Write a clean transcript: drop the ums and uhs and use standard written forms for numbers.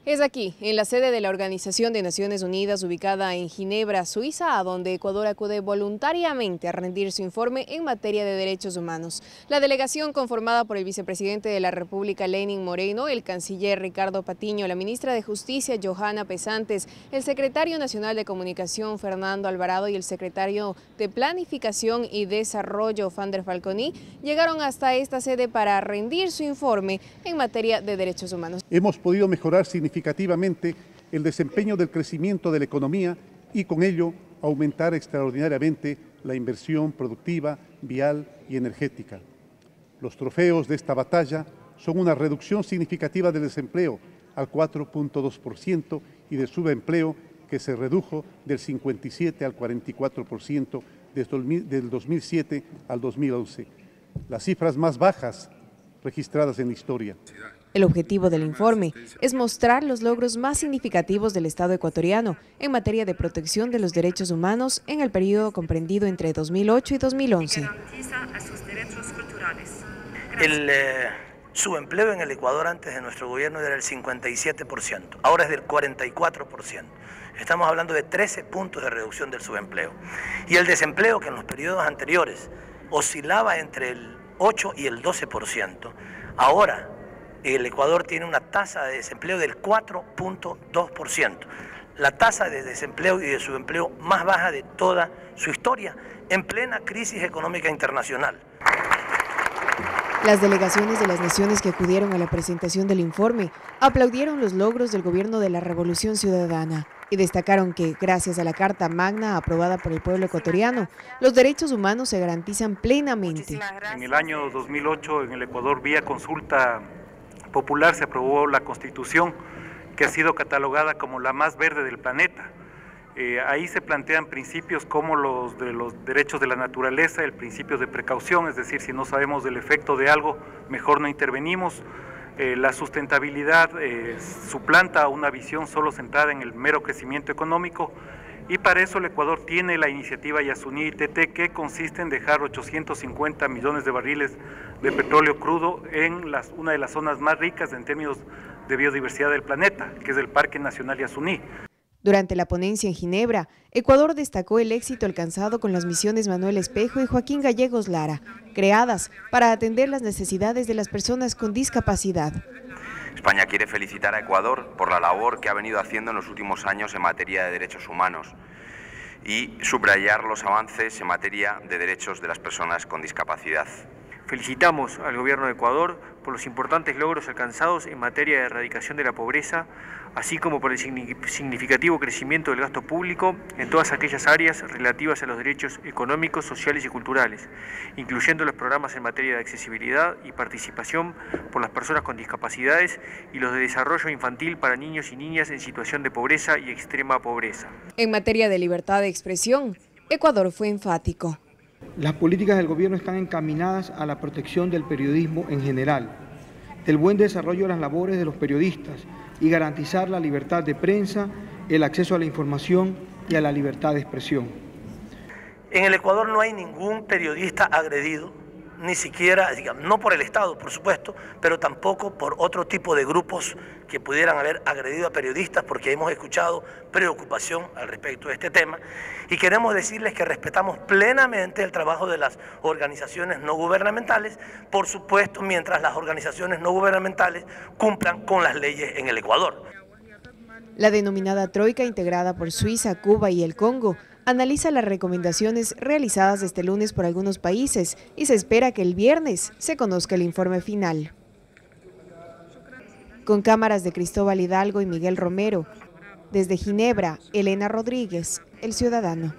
Es aquí, en la sede de la Organización de Naciones Unidas, ubicada en Ginebra, Suiza, a donde Ecuador acude voluntariamente a rendir su informe en materia de derechos humanos. La delegación, conformada por el vicepresidente de la República, Lenín Moreno, el canciller Ricardo Patiño, la ministra de Justicia, Johanna Pesantes, el secretario nacional de Comunicación, Fernando Alvarado, y el secretario de Planificación y Desarrollo, Fander Falconi, llegaron hasta esta sede para rendir su informe en materia de derechos humanos. Hemos podido mejorar significativamente el desempeño del crecimiento de la economía y con ello aumentar extraordinariamente la inversión productiva, vial y energética. Los trofeos de esta batalla son una reducción significativa del desempleo al 4.2% y del subempleo que se redujo del 57 al 44% del 2007 al 2011, las cifras más bajas registradas en la historia. El objetivo del informe es mostrar los logros más significativos del Estado ecuatoriano en materia de protección de los derechos humanos en el periodo comprendido entre 2008 y 2011. El subempleo en el Ecuador antes de nuestro gobierno era el 57%, ahora es del 44%. Estamos hablando de 13 puntos de reducción del subempleo. Y el desempleo, que en los periodos anteriores oscilaba entre el 8 y el 12%, ahora el Ecuador tiene una tasa de desempleo del 4.2%, la tasa de desempleo y de subempleo más baja de toda su historia, en plena crisis económica internacional. Las delegaciones de las naciones que acudieron a la presentación del informe aplaudieron los logros del gobierno de la Revolución Ciudadana y destacaron que, gracias a la Carta Magna aprobada por el pueblo ecuatoriano, los derechos humanos se garantizan plenamente. En el año 2008, en el Ecuador, vía consulta popular, se aprobó la Constitución, que ha sido catalogada como la más verde del planeta. Ahí se plantean principios como los de los derechos de la naturaleza, el principio de precaución, es decir, si no sabemos del efecto de algo, mejor no intervenimos. La sustentabilidad suplanta una visión solo centrada en el mero crecimiento económico, y para eso el Ecuador tiene la iniciativa Yasuní-ITT, que consiste en dejar 850 millones de barriles de petróleo crudo en una de las zonas más ricas en términos de biodiversidad del planeta, que es el Parque Nacional Yasuní. Durante la ponencia en Ginebra, Ecuador destacó el éxito alcanzado con las misiones Manuel Espejo y Joaquín Gallegos Lara, creadas para atender las necesidades de las personas con discapacidad. España quiere felicitar a Ecuador por la labor que ha venido haciendo en los últimos años en materia de derechos humanos y subrayar los avances en materia de derechos de las personas con discapacidad. Felicitamos al Gobierno de Ecuador por los importantes logros alcanzados en materia de erradicación de la pobreza, así como por el significativo crecimiento del gasto público en todas aquellas áreas relativas a los derechos económicos, sociales y culturales, incluyendo los programas en materia de accesibilidad y participación por las personas con discapacidades y los de desarrollo infantil para niños y niñas en situación de pobreza y extrema pobreza. En materia de libertad de expresión, Ecuador fue enfático. Las políticas del gobierno están encaminadas a la protección del periodismo en general, del buen desarrollo de las labores de los periodistas y garantizar la libertad de prensa, el acceso a la información y a la libertad de expresión. En el Ecuador no hay ningún periodista agredido, ni siquiera, digamos, no por el Estado, por supuesto, pero tampoco por otro tipo de grupos que pudieran haber agredido a periodistas, porque hemos escuchado preocupación al respecto de este tema, y queremos decirles que respetamos plenamente el trabajo de las organizaciones no gubernamentales, por supuesto, mientras las organizaciones no gubernamentales cumplan con las leyes en el Ecuador. La denominada Troika, integrada por Suiza, Cuba y el Congo, analiza las recomendaciones realizadas este lunes por algunos países y se espera que el viernes se conozca el informe final. Con cámaras de Cristóbal Hidalgo y Miguel Romero, desde Ginebra, Elena Rodríguez, El Ciudadano.